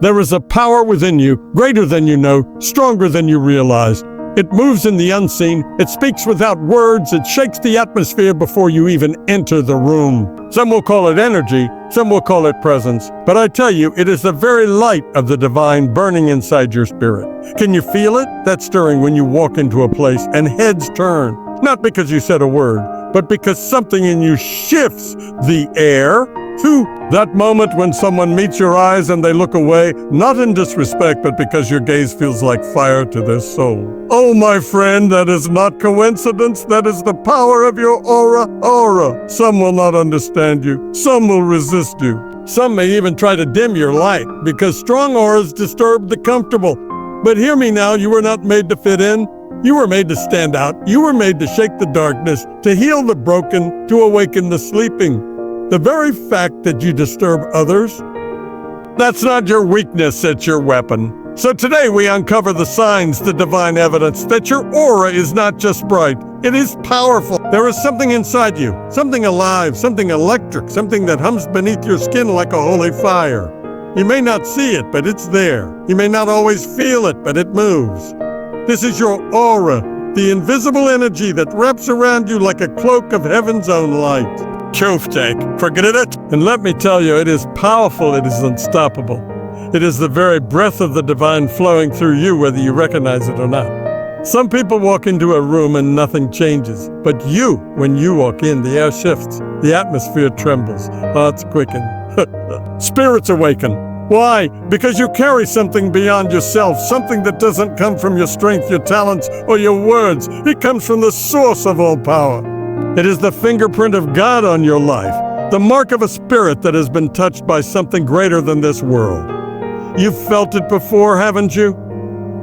There is a power within you, greater than you know, stronger than you realize. It moves in the unseen, it speaks without words, it shakes the atmosphere before you even enter the room. Some will call it energy, some will call it presence, but I tell you, it is the very light of the divine burning inside your spirit. Can you feel it? That stirring when you walk into a place and heads turn, not because you said a word, but because something in you shifts the air to that moment when someone meets your eyes and they look away, not in disrespect, but because your gaze feels like fire to their soul. Oh, my friend, that is not coincidence. That is the power of your aura. Some will not understand you. Some will resist you. Some may even try to dim your light because strong auras disturb the comfortable. But hear me now, you were not made to fit in. You were made to stand out. You were made to shake the darkness, to heal the broken, to awaken the sleeping. The very fact that you disturb others, that's not your weakness, it's your weapon. So today we uncover the signs, the divine evidence that your aura is not just bright, it is powerful. There is something inside you, something alive, something electric, something that hums beneath your skin like a holy fire. You may not see it, but it's there. You may not always feel it, but it moves. This is your aura, the invisible energy that wraps around you like a cloak of heaven's own light. Choftek, forget it? And let me tell you, it is powerful, it is unstoppable. It is the very breath of the divine flowing through you, whether you recognize it or not. Some people walk into a room and nothing changes. But you, when you walk in, the air shifts, the atmosphere trembles, hearts quicken, spirits awaken. Why? Because you carry something beyond yourself, something that doesn't come from your strength, your talents, or your words. It comes from the source of all power. It is the fingerprint of God on your life, the mark of a spirit that has been touched by something greater than this world. You've felt it before, haven't you?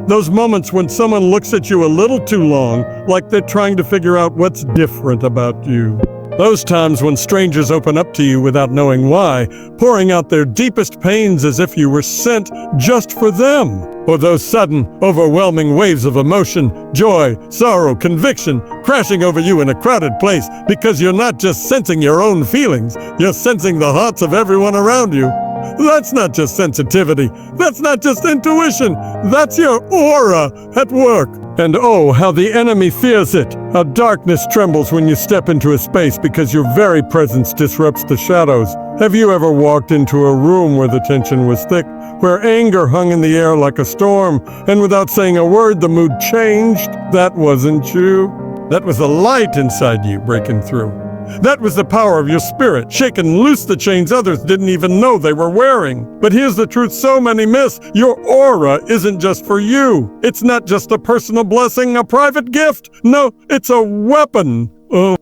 Those moments when someone looks at you a little too long, like they're trying to figure out what's different about you. Those times when strangers open up to you without knowing why, pouring out their deepest pains as if you were sent just for them. Or those sudden, overwhelming waves of emotion, joy, sorrow, conviction, crashing over you in a crowded place because you're not just sensing your own feelings, you're sensing the hearts of everyone around you. That's not just sensitivity. That's not just intuition. That's your aura at work. And oh, how the enemy fears it. How darkness trembles when you step into a space because your very presence disrupts the shadows. Have you ever walked into a room where the tension was thick, where anger hung in the air like a storm, and without saying a word, the mood changed? That wasn't you. That was the light inside you breaking through. That was the power of your spirit, shaking loose the chains others didn't even know they were wearing. But here's the truth so many miss. Your aura isn't just for you. It's not just a personal blessing, a private gift. No, it's a weapon.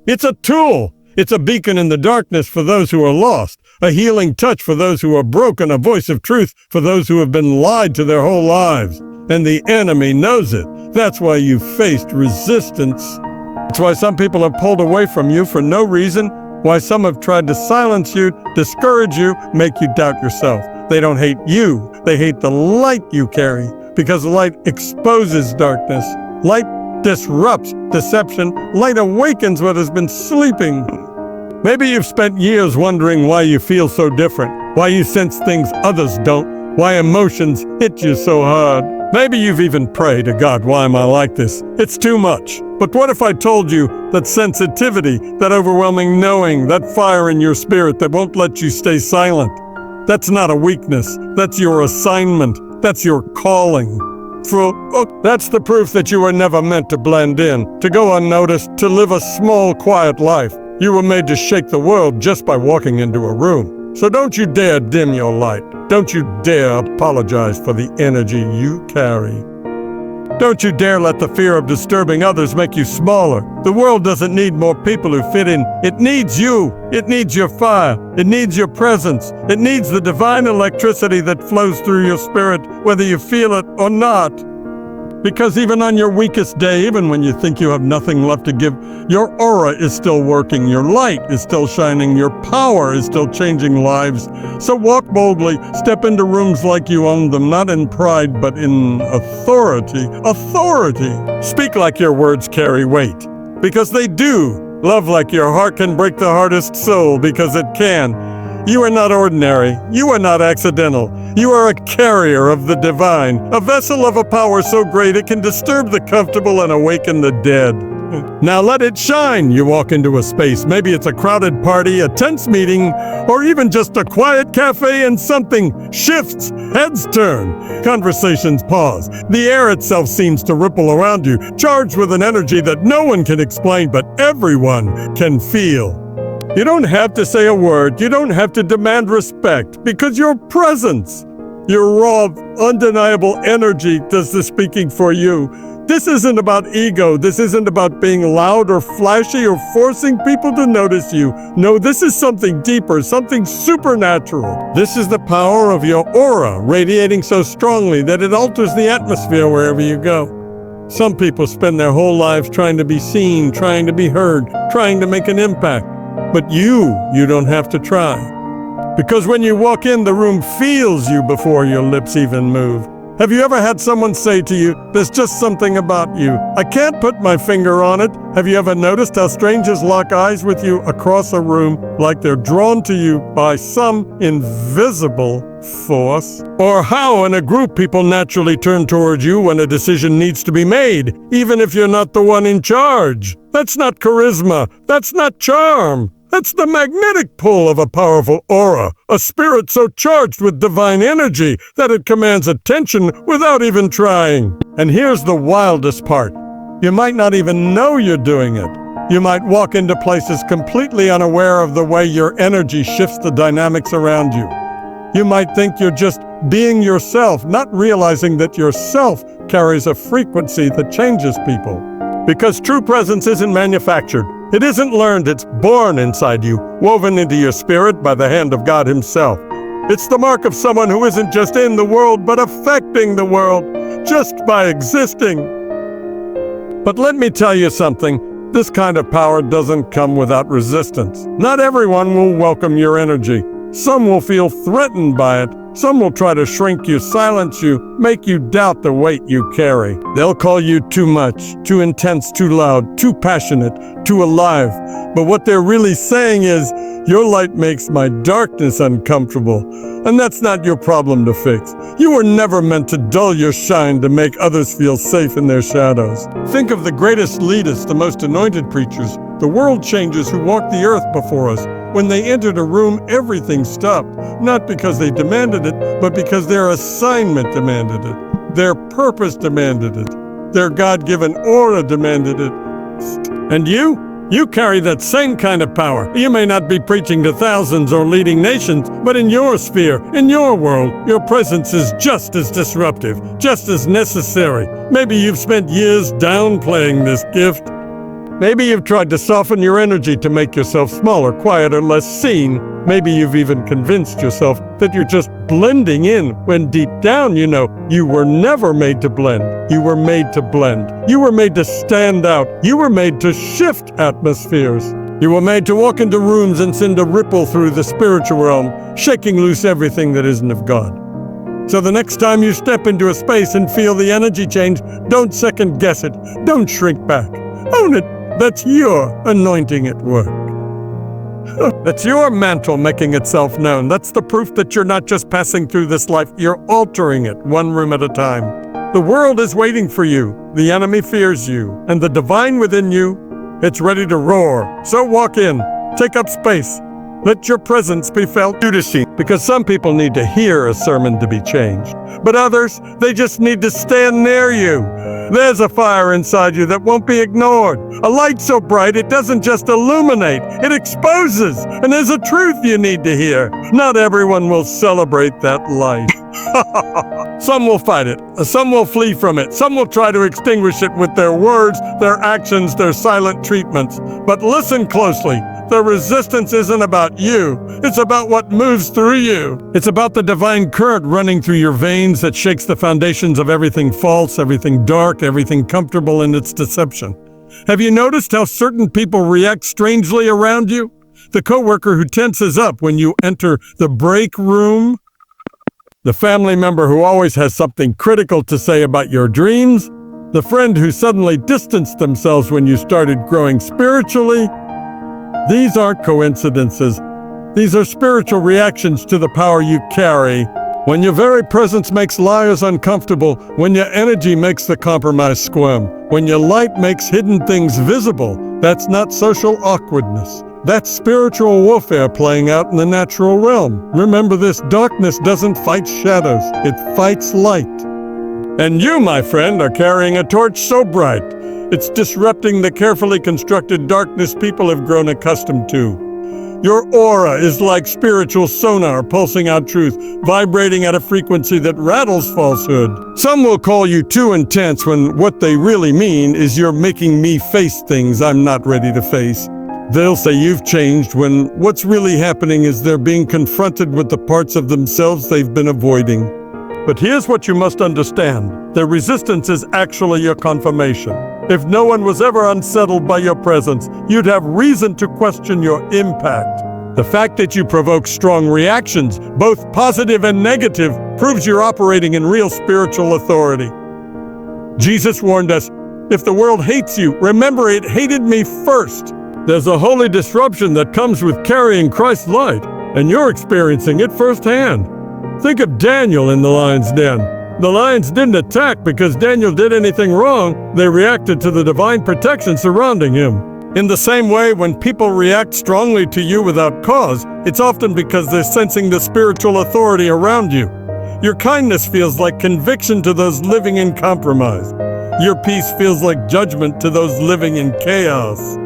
It's a tool. It's a beacon in the darkness for those who are lost, a healing touch for those who are broken, a voice of truth for those who have been lied to their whole lives. And the enemy knows it. That's why you faced resistance. That's why some people have pulled away from you for no reason, why some have tried to silence you, discourage you, make you doubt yourself. They don't hate you, they hate the light you carry, because light exposes darkness. Light disrupts deception. Light awakens what has been sleeping. Maybe you've spent years wondering why you feel so different, why you sense things others don't, why emotions hit you so hard. Maybe you've even prayed to God, why am I like this? It's too much. But what if I told you that sensitivity, that overwhelming knowing, that fire in your spirit that won't let you stay silent, that's not a weakness. That's your assignment. That's your calling. That's the proof that you were never meant to blend in, to go unnoticed, to live a small, quiet life. You were made to shake the world just by walking into a room. So don't you dare dim your light. Don't you dare apologize for the energy you carry. Don't you dare let the fear of disturbing others make you smaller. The world doesn't need more people who fit in. It needs you. It needs your fire. It needs your presence. It needs the divine electricity that flows through your spirit, whether you feel it or not. Because even on your weakest day, even when you think you have nothing left to give, your aura is still working, your light is still shining, your power is still changing lives. So walk boldly, step into rooms like you own them, not in pride, but in authority. Authority! Speak like your words carry weight, because they do. Love like your heart can break the hardest soul, because it can. You are not ordinary. You are not accidental. You are a carrier of the divine, a vessel of a power so great it can disturb the comfortable and awaken the dead. Now let it shine. You walk into a space. Maybe it's a crowded party, a tense meeting, or even just a quiet cafe, and something shifts. Heads turn. Conversations pause. The air itself seems to ripple around you, charged with an energy that no one can explain, but everyone can feel. You don't have to say a word. You don't have to demand respect, because your presence, your raw, undeniable energy does the speaking for you. This isn't about ego. This isn't about being loud or flashy or forcing people to notice you. No, this is something deeper, something supernatural. This is the power of your aura radiating so strongly that it alters the atmosphere wherever you go. Some people spend their whole lives trying to be seen, trying to be heard, trying to make an impact. But you don't have to try. Because when you walk in, the room feels you before your lips even move. Have you ever had someone say to you, "There's just something about you. I can't put my finger on it"? Have you ever noticed how strangers lock eyes with you across a room like they're drawn to you by some invisible force? Or how in a group people naturally turn toward you when a decision needs to be made, even if you're not the one in charge? That's not charisma. That's not charm. That's the magnetic pull of a powerful aura, a spirit so charged with divine energy that it commands attention without even trying. And here's the wildest part. You might not even know you're doing it. You might walk into places completely unaware of the way your energy shifts the dynamics around you. You might think you're just being yourself, not realizing that yourself carries a frequency that changes people. Because true presence isn't manufactured. It isn't learned, it's born inside you, woven into your spirit by the hand of God Himself. It's the mark of someone who isn't just in the world, but affecting the world, just by existing. But let me tell you something, this kind of power doesn't come without resistance. Not everyone will welcome your energy. Some will feel threatened by it. Some will try to shrink you, silence you, make you doubt the weight you carry. They'll call you too much, too intense, too loud, too passionate, too alive. But what they're really saying is, your light makes my darkness uncomfortable. And that's not your problem to fix. You were never meant to dull your shine to make others feel safe in their shadows. Think of the greatest leaders, the most anointed preachers, the world changers who walked the earth before us. When they entered a room, everything stopped, not because they demanded it, but because their assignment demanded it. Their purpose demanded it. Their God-given aura demanded it. And you carry that same kind of power. You may not be preaching to thousands or leading nations, but in your sphere, in your world, your presence is just as disruptive, just as necessary. Maybe you've spent years downplaying this gift. Maybe you've tried to soften your energy to make yourself smaller, quieter, less seen. Maybe you've even convinced yourself that you're just blending in, when deep down you know you were never made to blend. You were made to blend. You were made to stand out. You were made to shift atmospheres. You were made to walk into rooms and send a ripple through the spiritual realm, shaking loose everything that isn't of God. So the next time you step into a space and feel the energy change, don't second guess it. Don't shrink back. Own it. That's your anointing at work. That's your mantle making itself known. That's the proof that you're not just passing through this life, you're altering it one room at a time. The world is waiting for you. The enemy fears you. And the divine within you, it's ready to roar. So walk in. Take up space. Let your presence be felt. Because some people need to hear a sermon to be changed. But others, they just need to stand near you. There's a fire inside you that won't be ignored. A light so bright it doesn't just illuminate, it exposes. And there's a truth you need to hear. Not everyone will celebrate that light. Some will fight it. Some will flee from it. Some will try to extinguish it with their words, their actions, their silent treatments. But listen closely. The resistance isn't about you. It's about what moves through you. It's about the divine current running through your veins that shakes the foundations of everything false, everything dark, everything comfortable in its deception. Have you noticed how certain people react strangely around you? The coworker who tenses up when you enter the break room? The family member who always has something critical to say about your dreams? The friend who suddenly distanced themselves when you started growing spiritually? These aren't coincidences. These are spiritual reactions to the power you carry. When your very presence makes liars uncomfortable, when your energy makes the compromise squirm, when your light makes hidden things visible, that's not social awkwardness. That's spiritual warfare playing out in the natural realm. Remember this, darkness doesn't fight shadows, it fights light. And you, my friend, are carrying a torch so bright, it's disrupting the carefully constructed darkness people have grown accustomed to. Your aura is like spiritual sonar pulsing out truth, vibrating at a frequency that rattles falsehood. Some will call you too intense when what they really mean is you're making me face things I'm not ready to face. They'll say you've changed when what's really happening is they're being confronted with the parts of themselves they've been avoiding. But here's what you must understand. Their resistance is actually your confirmation. If no one was ever unsettled by your presence, you'd have reason to question your impact. The fact that you provoke strong reactions, both positive and negative, proves you're operating in real spiritual authority. Jesus warned us, if the world hates you, remember it hated me first. There's a holy disruption that comes with carrying Christ's light, and you're experiencing it firsthand. Think of Daniel in the lion's den. The lions didn't attack because Daniel did anything wrong. They reacted to the divine protection surrounding him. In the same way, when people react strongly to you without cause, it's often because they're sensing the spiritual authority around you. Your kindness feels like conviction to those living in compromise. Your peace feels like judgment to those living in chaos.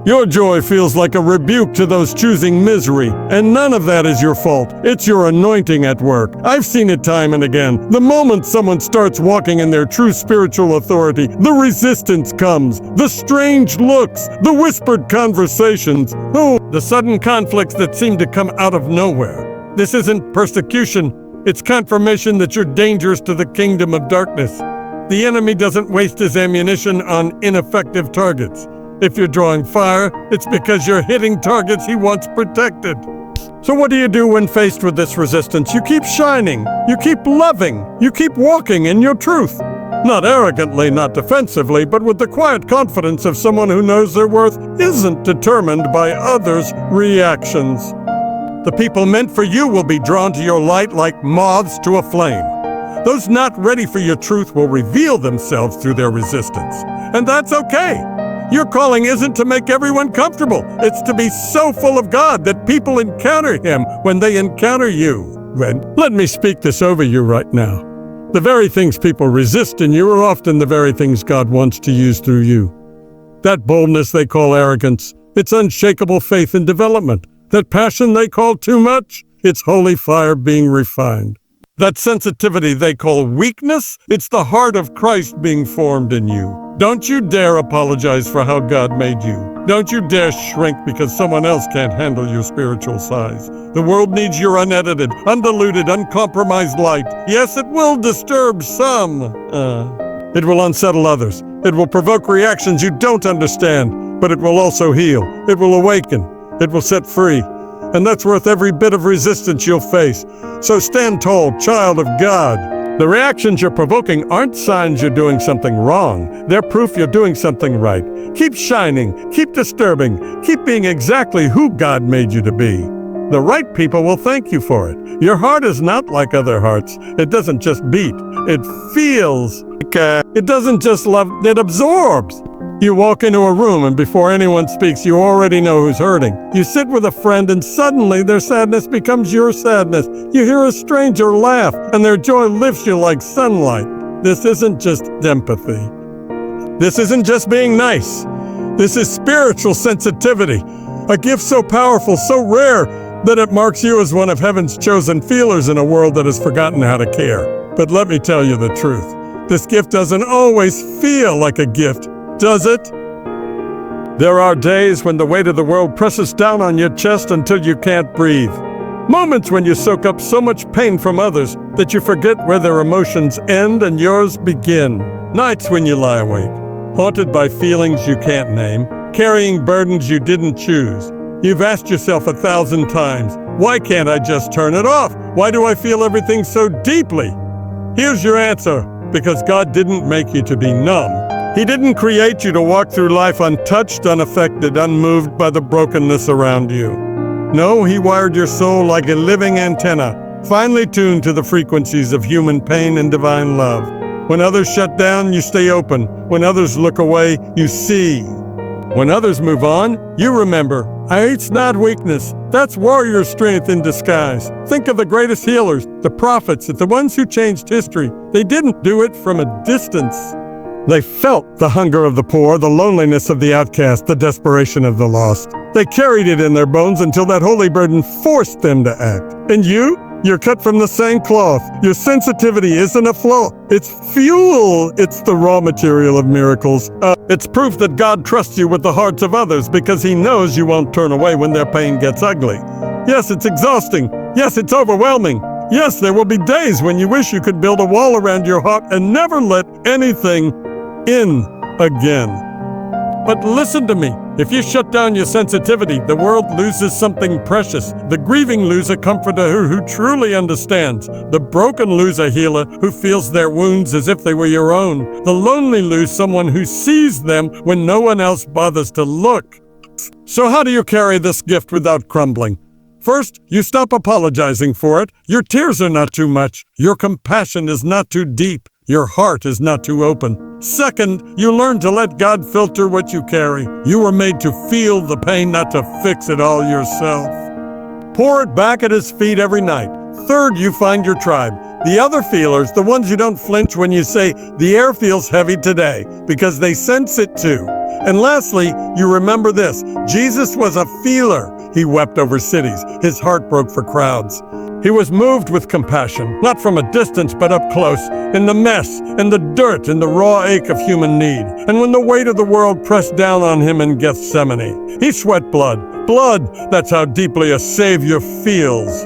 Your joy feels like a rebuke to those choosing misery, and none of that is your fault. It's your anointing at work. I've seen it time and again. The moment someone starts walking in their true spiritual authority, the resistance comes, the strange looks, the whispered conversations, the sudden conflicts that seem to come out of nowhere. This isn't persecution. It's confirmation that you're dangerous to the kingdom of darkness. The enemy doesn't waste his ammunition on ineffective targets. If you're drawing fire, it's because you're hitting targets he wants protected. So what do you do when faced with this resistance? You keep shining, you keep loving, you keep walking in your truth. Not arrogantly, not defensively, but with the quiet confidence of someone who knows their worth isn't determined by others' reactions. The people meant for you will be drawn to your light like moths to a flame. Those not ready for your truth will reveal themselves through their resistance. And that's okay. Your calling isn't to make everyone comfortable. It's to be so full of God that people encounter Him when they encounter you. Let me speak this over you right now. The very things people resist in you are often the very things God wants to use through you. That boldness they call arrogance, it's unshakable faith in development. That passion they call too much, it's holy fire being refined. That sensitivity they call weakness, it's the heart of Christ being formed in you. Don't you dare apologize for how God made you. Don't you dare shrink because someone else can't handle your spiritual size. The world needs your unedited, undiluted, uncompromised light. Yes, it will disturb some. It will unsettle others. It will provoke reactions you don't understand, but it will also heal. It will awaken. It will set free. And that's worth every bit of resistance you'll face. So stand tall, child of God. The reactions you're provoking aren't signs you're doing something wrong. They're proof you're doing something right. Keep shining, keep disturbing, keep being exactly who God made you to be. The right people will thank you for it. Your heart is not like other hearts. It doesn't just beat, it feels. It doesn't just love, it absorbs. You walk into a room and before anyone speaks, you already know who's hurting. You sit with a friend and suddenly their sadness becomes your sadness. You hear a stranger laugh and their joy lifts you like sunlight. This isn't just empathy. This isn't just being nice. This is spiritual sensitivity, a gift so powerful, so rare, that it marks you as one of heaven's chosen feelers in a world that has forgotten how to care. But let me tell you the truth. This gift doesn't always feel like a gift. Does it? There are days when the weight of the world presses down on your chest until you can't breathe. Moments when you soak up so much pain from others that you forget where their emotions end and yours begin. Nights when you lie awake, haunted by feelings you can't name, carrying burdens you didn't choose. You've asked yourself 1,000 times, why can't I just turn it off? Why do I feel everything so deeply? Here's your answer. Because God didn't make you to be numb. He didn't create you to walk through life untouched, unaffected, unmoved by the brokenness around you. No, he wired your soul like a living antenna, finely tuned to the frequencies of human pain and divine love. When others shut down, you stay open. When others look away, you see. When others move on, you remember. It's not weakness. That's warrior strength in disguise. Think of the greatest healers, the prophets, the ones who changed history. They didn't do it from a distance. They felt the hunger of the poor, the loneliness of the outcast, the desperation of the lost. They carried it in their bones until that holy burden forced them to act. And you're cut from the same cloth. Your sensitivity isn't a flaw. It's fuel. It's the raw material of miracles. It's proof that God trusts you with the hearts of others because he knows you won't turn away when their pain gets ugly. Yes, it's exhausting. Yes, it's overwhelming. Yes, there will be days when you wish you could build a wall around your heart and never let anything in again. But listen to me. If you shut down your sensitivity, the world loses something precious. The grieving lose a comforter who truly understands. The broken lose a healer who feels their wounds as if they were your own. The lonely lose someone who sees them when no one else bothers to look. So how do you carry this gift without crumbling? First, you stop apologizing for it. Your tears are not too much. Your compassion is not too deep. Your heart is not too open. Second, you learn to let God filter what you carry. You were made to feel the pain, not to fix it all yourself. Pour it back at his feet every night. Third, you find your tribe. The other feelers, the ones who don't flinch when you say, the air feels heavy today, because they sense it too. And lastly, you remember this. Jesus was a feeler. He wept over cities. His heart broke for crowds. He was moved with compassion, not from a distance, but up close, in the mess, in the dirt, in the raw ache of human need. And when the weight of the world pressed down on him in Gethsemane, he sweat blood. Blood, that's how deeply a Savior feels.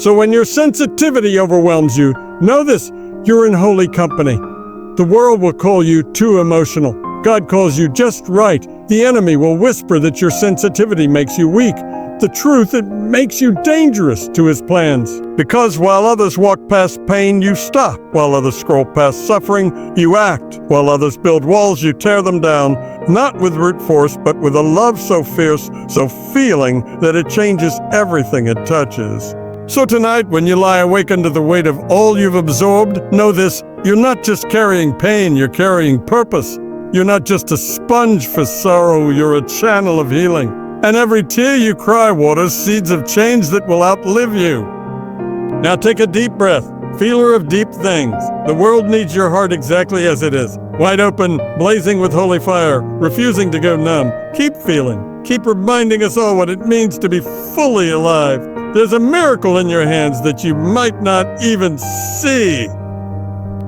So when your sensitivity overwhelms you, know this, you're in holy company. The world will call you too emotional. God calls you just right. The enemy will whisper that your sensitivity makes you weak. The truth, it makes you dangerous to his plans. Because while others walk past pain, you stop. While others scroll past suffering, you act. While others build walls, you tear them down. Not with brute force, but with a love so fierce, so feeling, that it changes everything it touches. So tonight, when you lie awake under the weight of all you've absorbed, know this, you're not just carrying pain, you're carrying purpose. You're not just a sponge for sorrow, you're a channel of healing. And every tear you cry waters seeds of change that will outlive you. Now take a deep breath, feeler of deep things. The world needs your heart exactly as it is. Wide open, blazing with holy fire, refusing to go numb. Keep feeling. Keep reminding us all what it means to be fully alive. There's a miracle in your hands that you might not even see.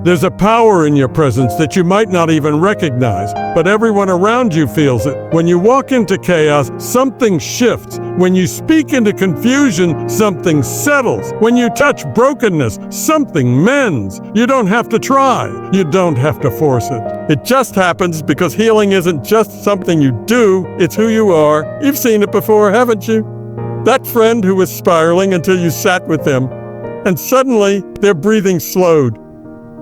There's a power in your presence that you might not even recognize, but everyone around you feels it. When you walk into chaos, something shifts. When you speak into confusion, something settles. When you touch brokenness, something mends. You don't have to try. You don't have to force it. It just happens because healing isn't just something you do, it's who you are. You've seen it before, haven't you? That friend who was spiraling until you sat with them, and suddenly their breathing slowed.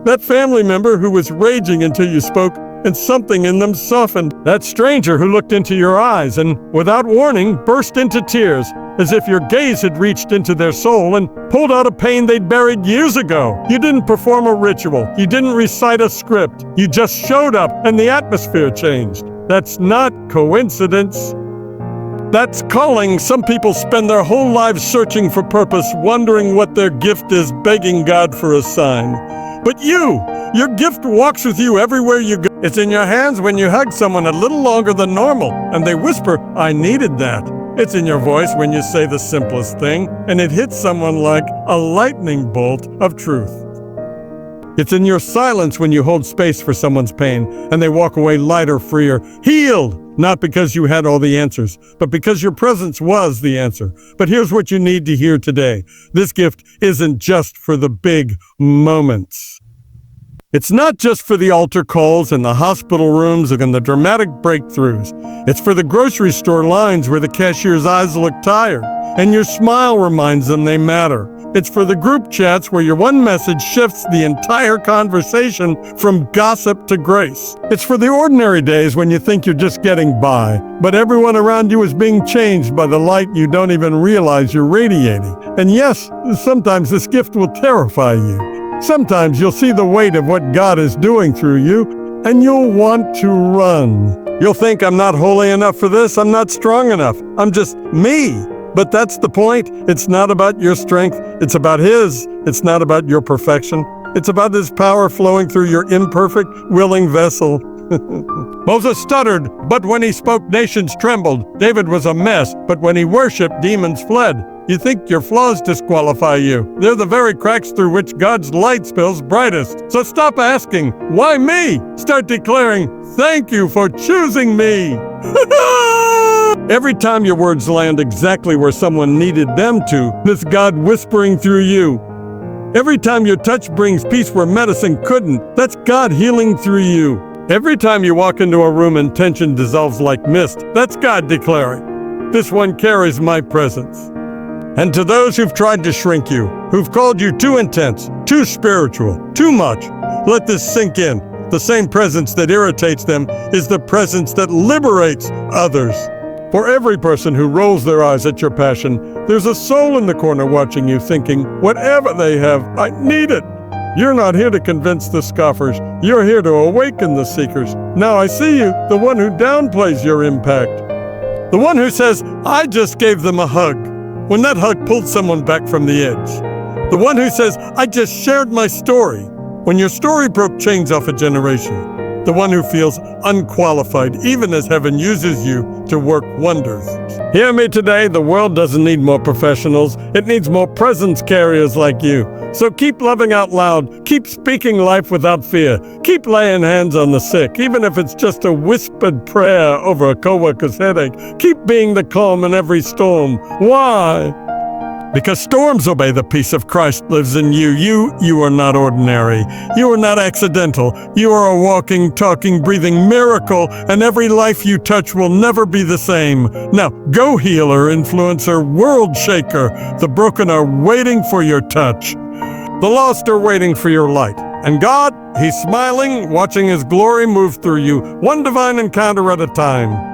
That family member who was raging until you spoke, and something in them softened. That stranger who looked into your eyes and, without warning, burst into tears, as if your gaze had reached into their soul and pulled out a pain they'd buried years ago. You didn't perform a ritual. You didn't recite a script. You just showed up, and the atmosphere changed. That's not coincidence. That's calling. Some people spend their whole lives searching for purpose, wondering what their gift is, begging God for a sign. But your gift walks with you everywhere you go. It's in your hands when you hug someone a little longer than normal, and they whisper, I needed that. It's in your voice when you say the simplest thing, and it hits someone like a lightning bolt of truth. It's in your silence when you hold space for someone's pain, and they walk away lighter, freer, healed. Not because you had all the answers, but because your presence was the answer. But here's what you need to hear today. This gift isn't just for the big moments. It's not just for the altar calls and the hospital rooms and the dramatic breakthroughs. It's for the grocery store lines where the cashier's eyes look tired, and your smile reminds them they matter. It's for the group chats where your one message shifts the entire conversation from gossip to grace. It's for the ordinary days when you think you're just getting by, but everyone around you is being changed by the light you don't even realize you're radiating. And yes, sometimes this gift will terrify you. Sometimes you'll see the weight of what God is doing through you, and you'll want to run. You'll think, I'm not holy enough for this, I'm not strong enough, I'm just me. But that's the point. It's not about your strength, it's about His. It's not about your perfection. It's about His power flowing through your imperfect, willing vessel. Moses stuttered, but when he spoke, nations trembled. David was a mess, but when he worshiped, demons fled. You think your flaws disqualify you. They're the very cracks through which God's light spills brightest. So stop asking, why me? Start declaring, thank you for choosing me. Every time your words land exactly where someone needed them to, that's God whispering through you. Every time your touch brings peace where medicine couldn't, that's God healing through you. Every time you walk into a room and tension dissolves like mist, that's God declaring, this one carries my presence. And to those who've tried to shrink you, who've called you too intense, too spiritual, too much, let this sink in. The same presence that irritates them is the presence that liberates others. For every person who rolls their eyes at your passion, there's a soul in the corner watching you thinking, whatever they have, I need it. You're not here to convince the scoffers. You're here to awaken the seekers. Now I see you, the one who downplays your impact. The one who says, I just gave them a hug, when that hug pulled someone back from the edge. The one who says, I just shared my story, when your story broke chains off a generation. The one who feels unqualified, even as heaven uses you to work wonders. Hear me today, the world doesn't need more professionals. It needs more presence carriers like you. So keep loving out loud. Keep speaking life without fear. Keep laying hands on the sick, even if it's just a whispered prayer over a coworker's headache. Keep being the calm in every storm. Why? Because storms obey the peace of Christ lives in you. You are not ordinary. You are not accidental. You are a walking, talking, breathing miracle, and every life you touch will never be the same. Now, go healer, influencer, world shaker. The broken are waiting for your touch. The lost are waiting for your light. And God, He's smiling, watching His glory move through you, one divine encounter at a time.